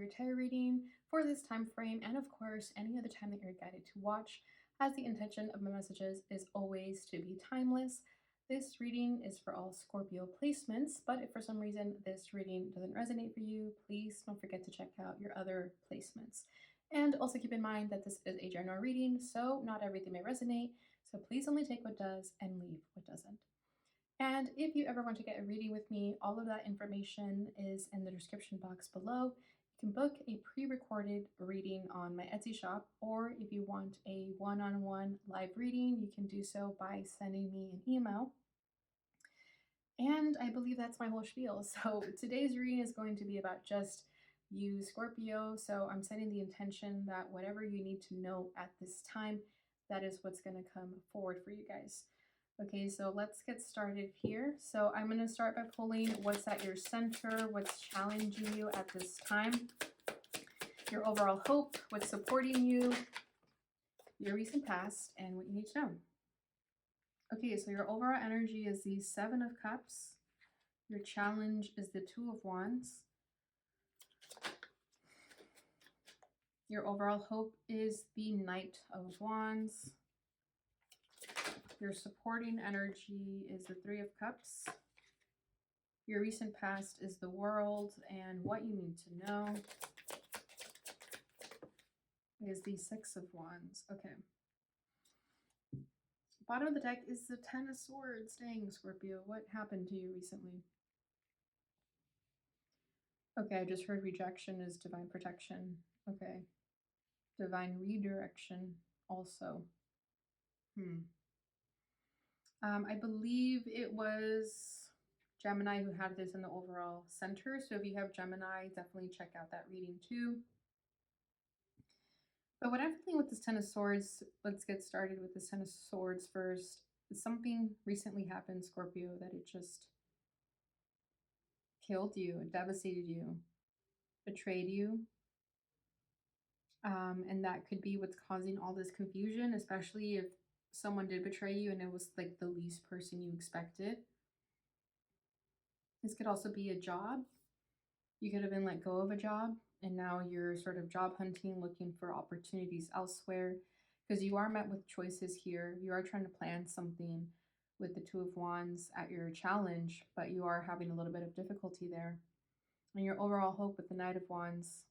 tarot reading for this time frame, and of course, any other time that you're guided to watch, as the intention of my messages is always to be timeless. This reading is for all Scorpio placements, but if for some reason this reading doesn't resonate for you, please don't forget to check out your other placements. And also keep in mind that this is a general reading, so not everything may resonate, so please only take what does and leave what doesn't. And if you ever want to get a reading with me, all of that information is in the description box below. You can book a pre-recorded reading on my Etsy shop, or if you want a one-on-one live reading, you can do so by sending me an email. And I believe that's my whole spiel. So today's reading is going to be about just you, Scorpio. So I'm setting the intention that whatever you need to know at this time, that is what's going to come forward for you guys. Okay, so let's get started here. So I'm going to start by pulling what's at your center, what's challenging you at this time, your overall hope, what's supporting you, your recent past, and what you need to know. Okay, so your overall energy is the Seven of Cups. Your challenge is the Two of Wands. Your overall hope is the Knight of Wands. Your supporting energy is the Three of Cups. Your recent past is the World, and what you need to know is the Six of Wands. Okay. Bottom of the deck is the Ten of Swords. Dang, Scorpio, what happened to you recently? Okay, I just heard rejection is divine protection. Okay. Divine redirection also. I believe it was Gemini who had this in the overall center. So if you have Gemini, definitely check out that reading too. But what I'm feeling with this Ten of Swords, let's get started with this Ten of Swords first. Something recently happened, Scorpio, that it just killed you, devastated you, betrayed you. And that could be what's causing all this confusion, especially if someone did betray you and it was like the least person you expected. This could also be a job. You could have been let go of a job and now you're sort of job hunting, looking for opportunities elsewhere, because you are met with choices here. You are trying to plan something with the Two of Wands at your challenge, but you are having a little bit of difficulty there. And your overall hope with the Knight of Wands.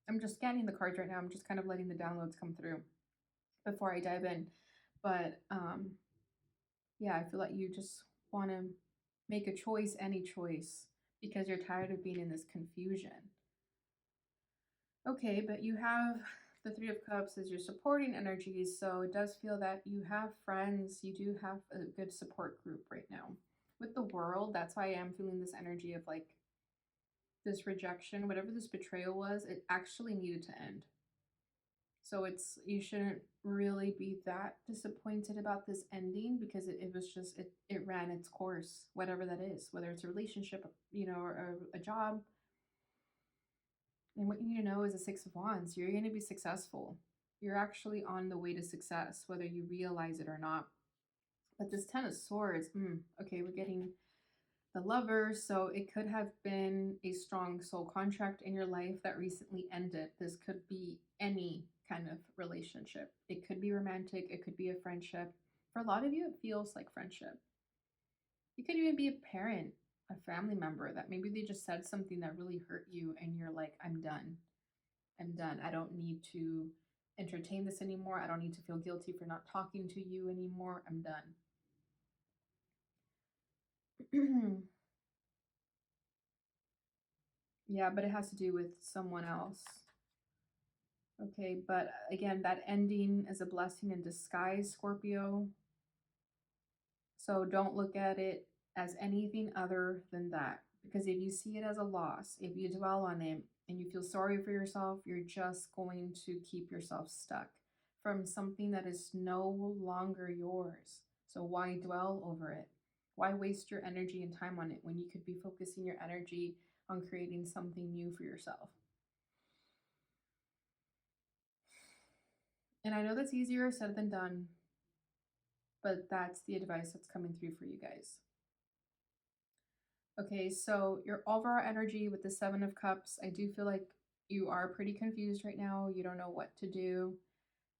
I'm just scanning the cards right now. I'm just kind of letting the downloads come through before I dive in. But yeah, I feel like you just want to make a choice, any choice, because you're tired of being in this confusion. Okay, but you have the Three of Cups as your supporting energies, so it does feel that you have friends, you do have a good support group right now. With the World, that's why I am feeling this energy of like this rejection, whatever this betrayal was, it actually needed to end. So you shouldn't really be that disappointed about this ending, because it was just, it ran its course, whatever that is, whether it's a relationship, you know, or a job. And what you need to know is the Six of Wands. You're going to be successful. You're actually on the way to success, whether you realize it or not. But this Ten of Swords, okay, we're getting the Lover. So it could have been a strong soul contract in your life that recently ended. This could be any kind of relationship. It could be romantic. It could be a friendship. For a lot of you, it feels like friendship. You could even be a parent, a family member that maybe they just said something that really hurt you and you're like, I'm done. I'm done. I don't need to entertain this anymore. I don't need to feel guilty for not talking to you anymore. I'm done. Yeah, but it has to do with someone else. Okay, but again, that ending is a blessing in disguise, Scorpio. So don't look at it as anything other than that. Because if you see it as a loss, if you dwell on it and you feel sorry for yourself, you're just going to keep yourself stuck from something that is no longer yours. So why dwell over it? Why waste your energy and time on it when you could be focusing your energy on creating something new for yourself? And I know that's easier said than done, but that's the advice that's coming through for you guys. Okay, so your overall energy with the Seven of Cups, I do feel like You are pretty confused right now. You don't know what to do.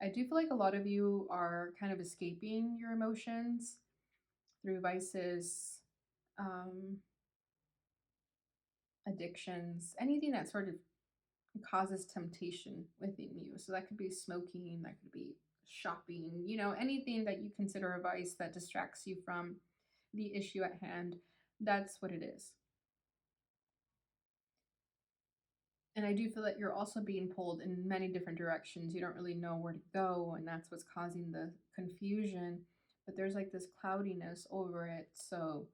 I do feel like a lot of you are kind of escaping your emotions through vices, um, addictions, anything that sort of causes temptation within you. So that could be smoking, that could be shopping, anything that you consider a vice that distracts you from the issue at hand. That's what it is. And I do feel that you're also being pulled in many different directions. You don't really know where to go, and that's what's causing the confusion. But there's like this cloudiness over it. So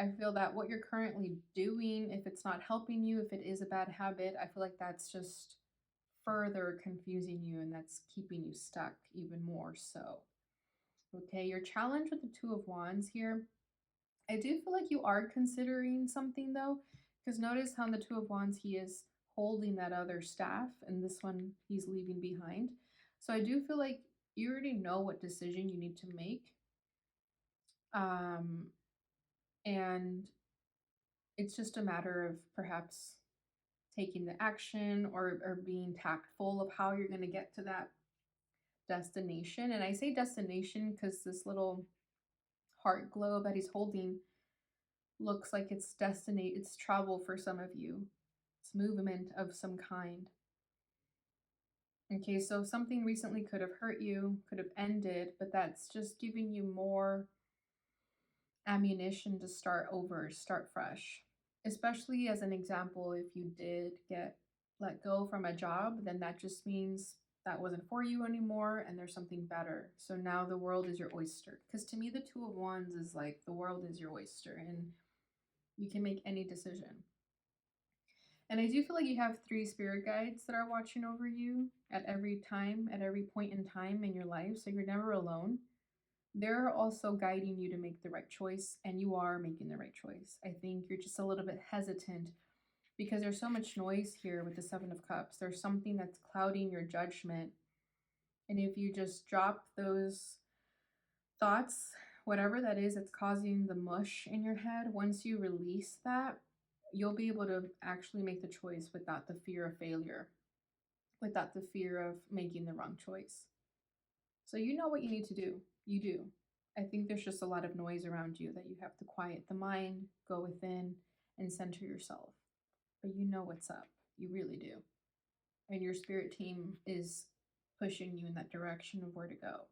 I feel that what you're currently doing, if it's not helping you, if it is a bad habit, I feel like that's just further confusing you and that's keeping you stuck even more so. Okay, your challenge with the Two of Wands here, I do feel like you are considering something though, because notice how in the Two of Wands he is holding that other staff and this one he's leaving behind. So I do feel like you already know what decision you need to make. Um, and it's just a matter of perhaps taking the action or being tactful of how you're going to get to that destination. And I say destination because this little heart globe that he's holding looks like it's destiny, it's travel for some of you. It's movement of some kind. Okay, so something recently could have hurt you, could have ended, but that's just giving you more ammunition to start over, start fresh. Especially as an example, if you did get let go from a job, then that just means that wasn't for you anymore and there's something better. So now the world is your oyster. Because to me, the Two of Wands is like the world is your oyster and you can make any decision. And I do feel like you have three spirit guides that are watching over you at every time, at every point in time in your life. So you're never alone. They're also guiding you to make the right choice, and you are making the right choice. I think you're just a little bit hesitant because there's so much noise here with the Seven of Cups. There's something that's clouding your judgment. And if you just drop those thoughts, whatever that is that's causing the mush in your head, once you release that, you'll be able to actually make the choice without the fear of failure, without the fear of making the wrong choice. So you know what you need to do. You do. I think there's just a lot of noise around you that you have to quiet the mind, go within, and center yourself. But you know what's up. You really do. And your spirit team is pushing you in that direction of where to go.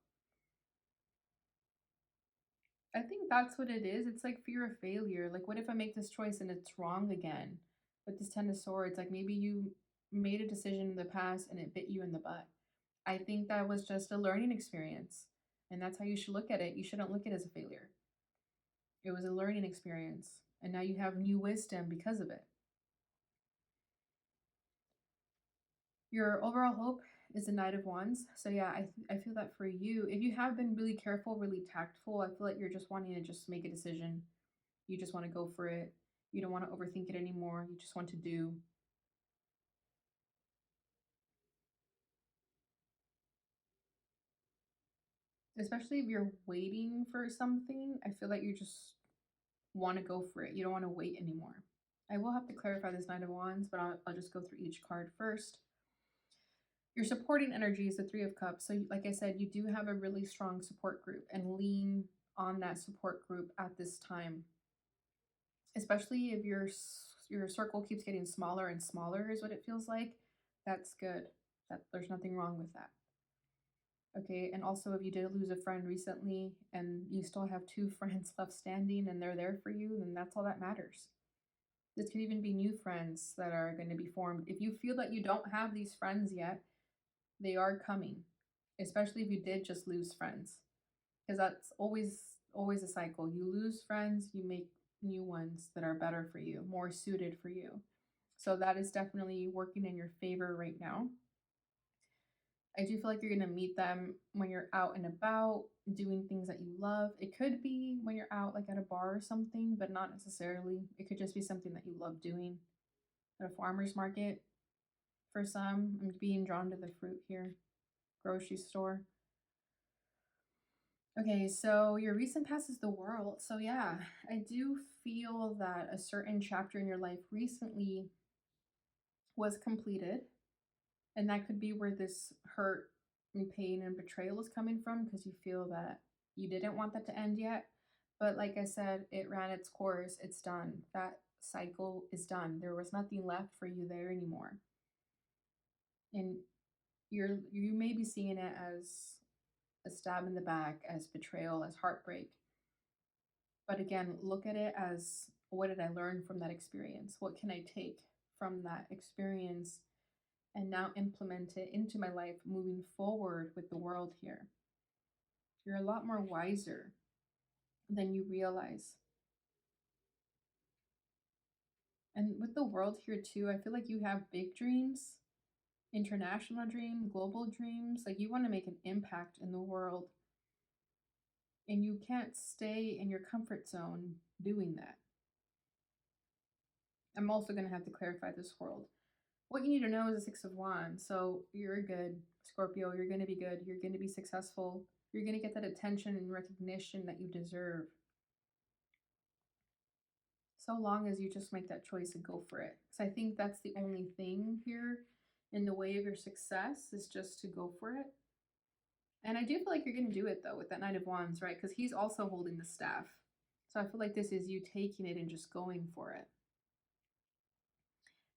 I think that's what it is. It's like fear of failure. Like, what if I make this choice and it's wrong again? With this Ten of Swords, like maybe you made a decision in the past and it bit you in the butt. I think that was just a learning experience. And that's how you should look at it. You shouldn't look at it as a failure. It was a learning experience. And now you have new wisdom because of it. Your overall hope is the Knight of Wands. So yeah, I feel that for you, if you have been really careful, really tactful, I feel like you're just wanting to just make a decision. You just want to go for it. You don't want to overthink it anymore. You just want to do. Especially if you're waiting for something, I feel like you just want to go for it. You don't want to wait anymore. I will have to clarify this Knight of Wands, but I'll just go through each card first. Your supporting energy is the Three of Cups. So, like I said, you do have a really strong support group and lean on that support group at this time. Especially if your circle keeps getting smaller and smaller, is what it feels like. That's good. That there's nothing wrong with that. Okay, and also if you did lose a friend recently and you still have two friends left standing and they're there for you, then that's all that matters. This could even be new friends that are going to be formed. If you feel that you don't have these friends yet, they are coming, especially if you did just lose friends, because that's always a cycle. You lose friends, you make new ones that are better for you, more suited for you. So that is definitely working in your favor right now. I do feel like you're going to meet them when you're out and about doing things that you love. It could be when you're out, like at a bar or something, but not necessarily. It could just be something that you love doing at a farmer's market. For some, I'm being drawn to the fruit here, grocery store. Okay, so your recent past is the world. So, yeah, I do feel that a certain chapter in your life recently was completed. And that could be where this hurt and pain and betrayal is coming from because you feel that you didn't want that to end yet. But like I said, it ran its course. It's done. That cycle is done. There was nothing left for you there anymore. And you may be seeing it as a stab in the back, as betrayal, as heartbreak. But again, look at it as, what did I learn from that experience? What can I take from that experience and now implement it into my life moving forward with the world here? You're a lot more wiser than you realize. And with the world here too, I feel like you have big dreams, international dream, global dreams. Like you want to make an impact in the world. And you can't stay in your comfort zone doing that. I'm also going to have to clarify this world. What you need to know is a Six of Wands. So you're good, Scorpio. You're going to be good. You're going to be successful. You're going to get that attention and recognition that you deserve. So long as you just make that choice and go for it. So I think that's the only thing here in the way of your success, is just to go for it. And I do feel like you're going to do it though with that Knight of Wands, right? Because he's also holding the staff. So I feel like this is you taking it and just going for it.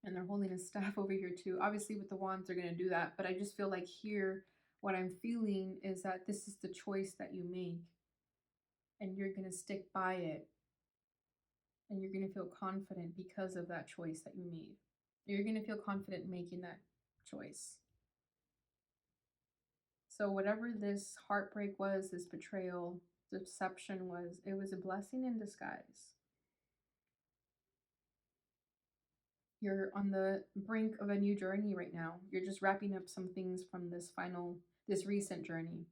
And they're holding a staff over here too. Obviously with the wands, they're going to do that. But I just feel like here, what I'm feeling is that this is the choice that you make. And you're going to stick by it. And you're going to feel confident because of that choice that you made. You're going to feel confident making that choice. So whatever this heartbreak was, this betrayal, deception was, it was a blessing in disguise. You're on the brink of a new journey right now. You're just wrapping up some things from this recent journey.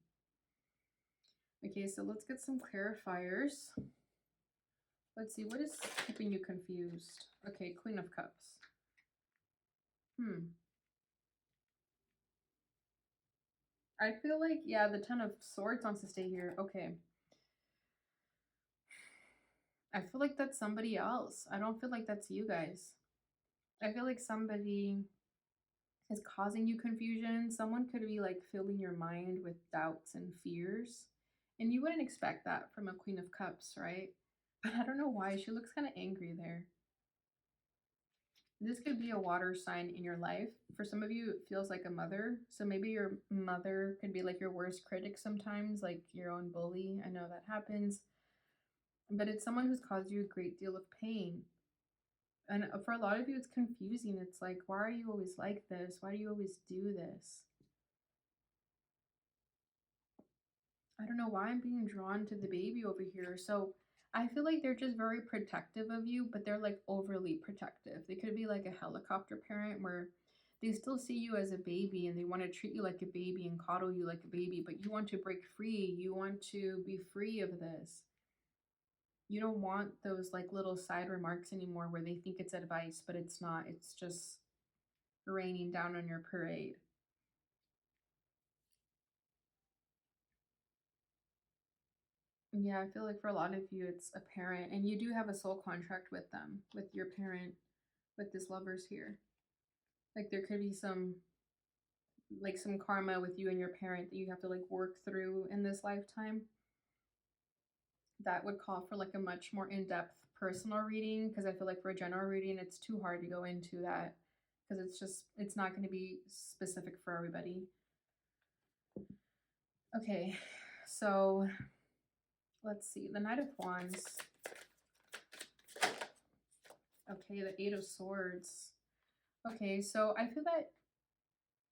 Okay, so let's get some clarifiers. Let's see, what is keeping you confused? Okay, Queen of Cups. I feel like, yeah, the Ten of Swords wants to stay here. Okay. I feel like that's somebody else. I don't feel like that's you guys. I feel like somebody is causing you confusion. Someone could be like filling your mind with doubts and fears. And you wouldn't expect that from a Queen of Cups, right? But I don't know why. She looks kind of angry there. This could be a water sign in your life. For some of you, it feels like a mother. So maybe your mother could be like your worst critic sometimes, like your own bully. I know that happens. But it's someone who's caused you a great deal of pain. And for a lot of you, it's confusing. It's like, why are you always like this? Why do you always do this? I don't know why I'm being drawn to the baby over here. So I feel like they're just very protective of you, but they're like overly protective. They could be like a helicopter parent where they still see you as a baby and they want to treat you like a baby and coddle you like a baby, but you want to break free. You want to be free of this. You don't want those like little side remarks anymore where they think it's advice, but it's not. It's just raining down on your parade. Yeah, I feel like for a lot of you, it's a parent, and you do have a soul contract with them, with your parent, with this lovers here. Like there could be some karma with you and your parent that you have to like work through in this lifetime. That would call for like a much more in-depth personal reading, because I feel like for a general reading, it's too hard to go into that because it's not going to be specific for everybody. Okay, so let's see. The Knight of Wands. Okay, the Eight of Swords. Okay, so I feel that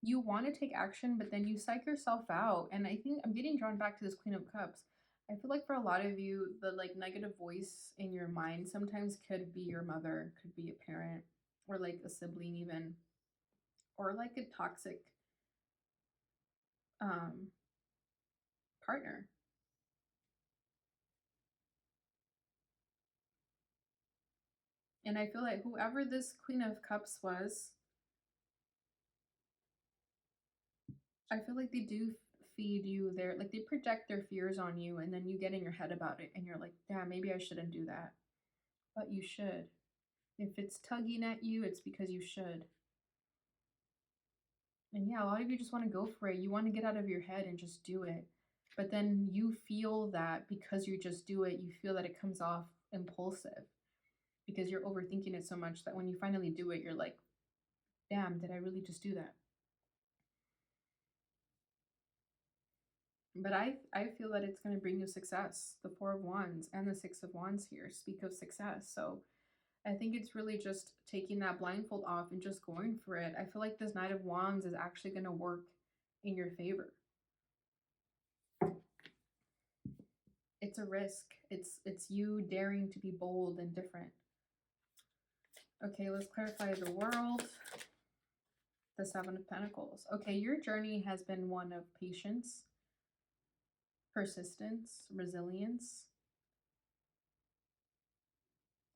you want to take action, but then you psych yourself out. And I think I'm getting drawn back to this Queen of Cups. I feel like for a lot of you, the like negative voice in your mind sometimes could be your mother, could be a parent, or like a sibling even, or like a toxic um, partner. And I feel like whoever this Queen of Cups was, I feel like they do feed you their, like they project their fears on you, and then you get in your head about it and you're like, damn, maybe I shouldn't do that. But you should. If it's tugging at you, it's because you should. And yeah, a lot of you just want to go for it. You want to get out of your head and just do it. But then you feel that because you just do it, you feel that it comes off impulsive because you're overthinking it so much that when you finally do it, you're like, damn, did I really just do that? But I feel that it's going to bring you success. The Four of Wands and the Six of Wands here speak of success. So I think it's really just taking that blindfold off and just going for it. I feel like this Knight of Wands is actually going to work in your favor. It's a risk. It's you daring to be bold and different. Okay, let's clarify the World. The Seven of Pentacles. Okay, your journey has been one of patience, persistence, resilience.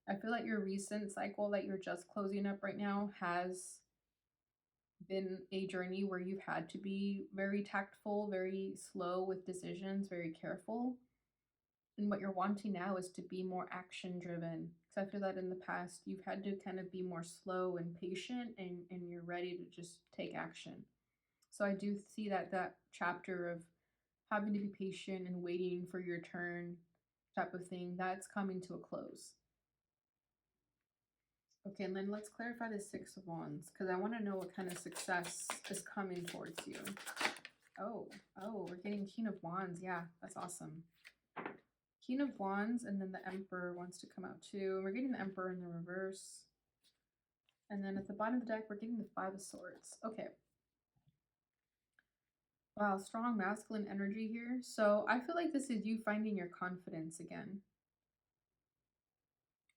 I feel like your recent cycle that you're just closing up right now has been a journey where you've had to be very tactful, very slow with decisions, very careful. And what you're wanting now is to be more action driven. Because I feel that in the past, you've had to kind of be more slow and patient, and you're ready to just take action. So I do see that chapter of having to be patient and waiting for your turn type of thing, that's coming to a close. Okay, and then let's clarify the Six of Wands, because I want to know what kind of success is coming towards you. Oh, we're getting King of Wands. Yeah, that's awesome. King of Wands, and then the Emperor wants to come out too. And we're getting the Emperor in the reverse. And then at the bottom of the deck, we're getting the Five of Swords. Okay. Wow, strong masculine energy here. So I feel like this is you finding your confidence again.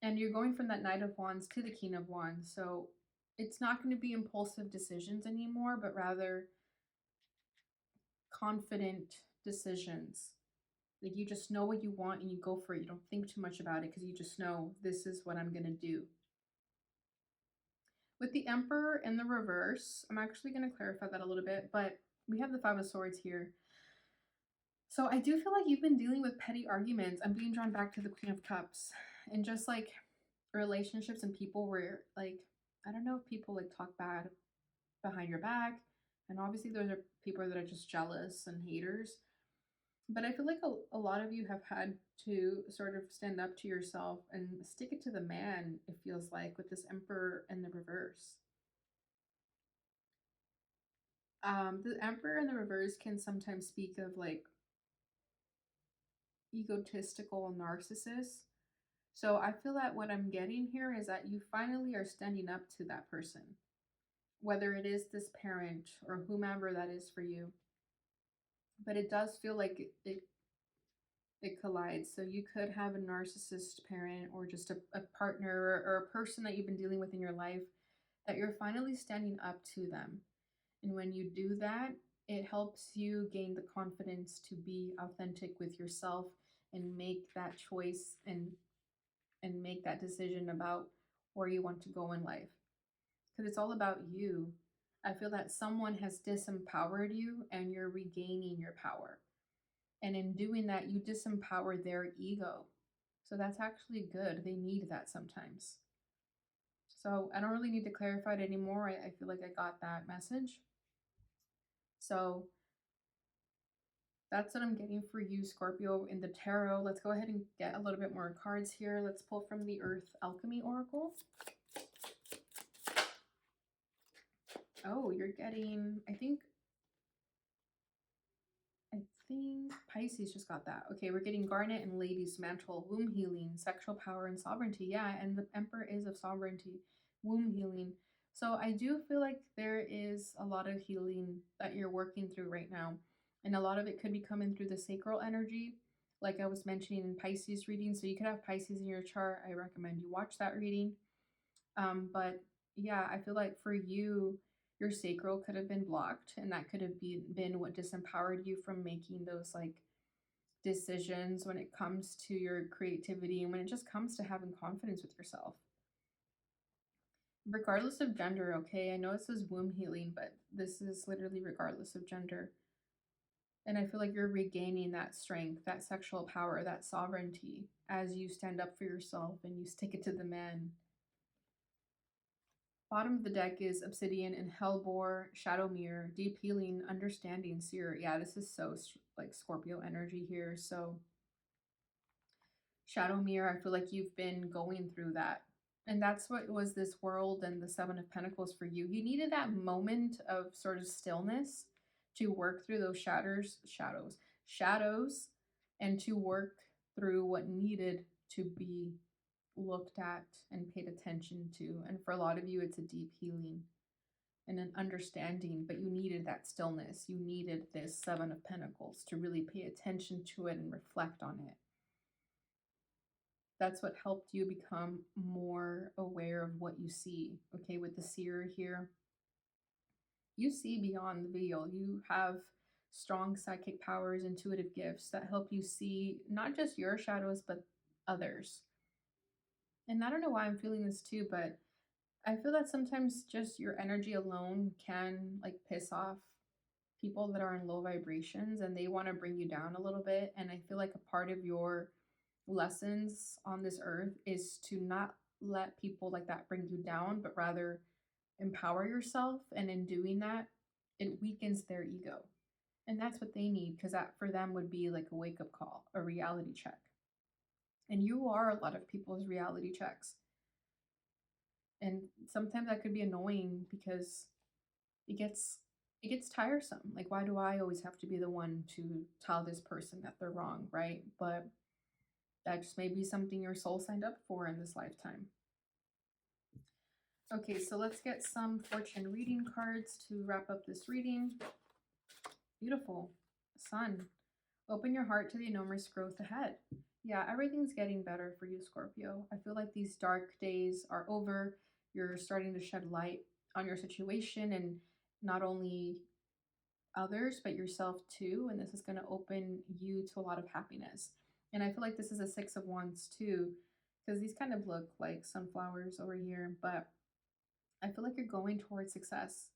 And you're going from that Knight of Wands to the King of Wands. So it's not going to be impulsive decisions anymore, but rather confident decisions. Like you just know what you want and you go for it. You don't think too much about it because you just know this is what I'm going to do. With the Emperor in the reverse, I'm actually going to clarify that a little bit, but we have the Five of Swords here. So I do feel like you've been dealing with petty arguments. I'm being drawn back to the Queen of Cups and just like relationships and people where like, I don't know if people like talk bad behind your back. And obviously those are people that are just jealous and haters. But I feel like a lot of you have had to sort of stand up to yourself and stick it to the man, it feels like, with this Emperor in the reverse. The Emperor in the reverse can sometimes speak of like egotistical narcissists. So I feel that what I'm getting here is that you finally are standing up to that person, whether it is this parent or whomever that is for you. But it does feel like it collides. So you could have a narcissist parent or just a partner or a person that you've been dealing with in your life that you're finally standing up to them. And when you do that, it helps you gain the confidence to be authentic with yourself and make that choice and make that decision about where you want to go in life. Because it's all about you. I feel that someone has disempowered you and you're regaining your power. And in doing that, you disempower their ego. So that's actually good. They need that sometimes. So I don't really need to clarify it anymore. I feel like I got that message. So that's what I'm getting for you, Scorpio, in the tarot. Let's go ahead and get a little bit more cards here. Let's pull from the Earth Alchemy Oracle. Oh, you're getting, I think Pisces just got that. Okay, we're getting Garnet and Lady's Mantle, womb healing, sexual power, and sovereignty. Yeah, and the Emperor is of sovereignty, womb healing. So I do feel like there is a lot of healing that you're working through right now. And a lot of it could be coming through the sacral energy, like I was mentioning in Pisces reading. So you could have Pisces in your chart. I recommend you watch that reading. But yeah, I feel like for you, your sacral could have been blocked, and that could have been what disempowered you from making those like decisions when it comes to your creativity and when it just comes to having confidence with yourself. Regardless of gender, okay? I know it says womb healing, but this is literally regardless of gender. And I feel like you're regaining that strength, that sexual power, that sovereignty as you stand up for yourself and you stick it to the man. Bottom of the deck is Obsidian and Hellbore, Shadow Mirror, Deep Healing, Understanding, Seer. Yeah, this is so like Scorpio energy here. So Shadow Mirror, I feel like you've been going through that. And that's what was this world and the Seven of Pentacles for you. You needed that moment of sort of stillness to work through those shadows, and to work through what needed to be looked at and paid attention to. And for a lot of you, it's a deep healing and an understanding, but you needed that stillness. You needed this Seven of Pentacles to really pay attention to it and reflect on it. That's what helped you become more aware of what you see. Okay, with the seer here, you see beyond the veil. You have strong psychic powers, intuitive gifts that help you see not just your shadows, but others. And I don't know why I'm feeling this too, but I feel that sometimes just your energy alone can like piss off people that are in low vibrations and they want to bring you down a little bit. And I feel like a part of your lessons on this earth is to not let people like that bring you down, but rather empower yourself. And in doing that, it weakens their ego. And that's what they need, because that for them would be like a wake up call, a reality check. And you are a lot of people's reality checks. And sometimes that could be annoying because it gets tiresome. Like, why do I always have to be the one to tell this person that they're wrong, right? But that just may be something your soul signed up for in this lifetime. Okay, so let's get some fortune reading cards to wrap up this reading. Beautiful. Sun. Open your heart to the enormous growth ahead. Yeah, everything's getting better for you, Scorpio. I feel like these dark days are over. You're starting to shed light on your situation, and not only others, but yourself too. And this is going to open you to a lot of happiness. And I feel like this is a Six of Wands too, because these kind of look like sunflowers over here, but I feel like you're going towards success.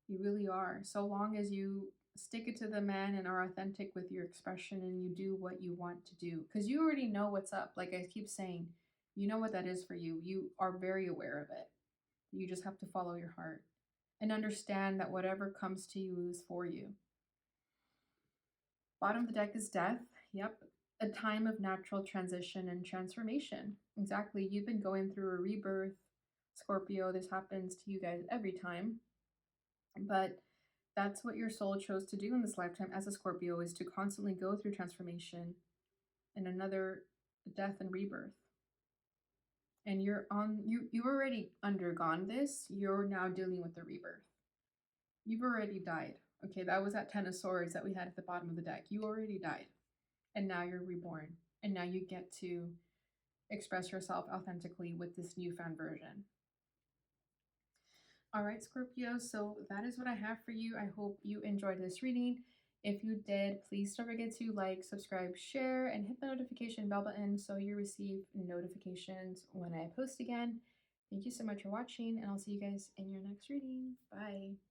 You really are. So long as you stick it to the man and are authentic with your expression and you do what you want to do, because you already know what's up. Like I keep saying, you know what that is for you. You are very aware of it. You just have to follow your heart and understand that whatever comes to you is for you. Bottom of the deck is Death. Yep. A time of natural transition and transformation. Exactly. You've been going through a rebirth, Scorpio. This happens to you guys every time. But that's what your soul chose to do in this lifetime as a Scorpio, is to constantly go through transformation and another death and rebirth. And you've already undergone this. You're now dealing with the rebirth. You've already died. Okay, that was that Ten of Swords that we had at the bottom of the deck. You already died. And now you're reborn. And now you get to express yourself authentically with this newfound version. All right, Scorpio, so that is what I have for you. I hope you enjoyed this reading. If you did, please don't forget to like, subscribe, share, and hit the notification bell button so you receive notifications when I post again. Thank you so much for watching, and I'll see you guys in your next reading. Bye.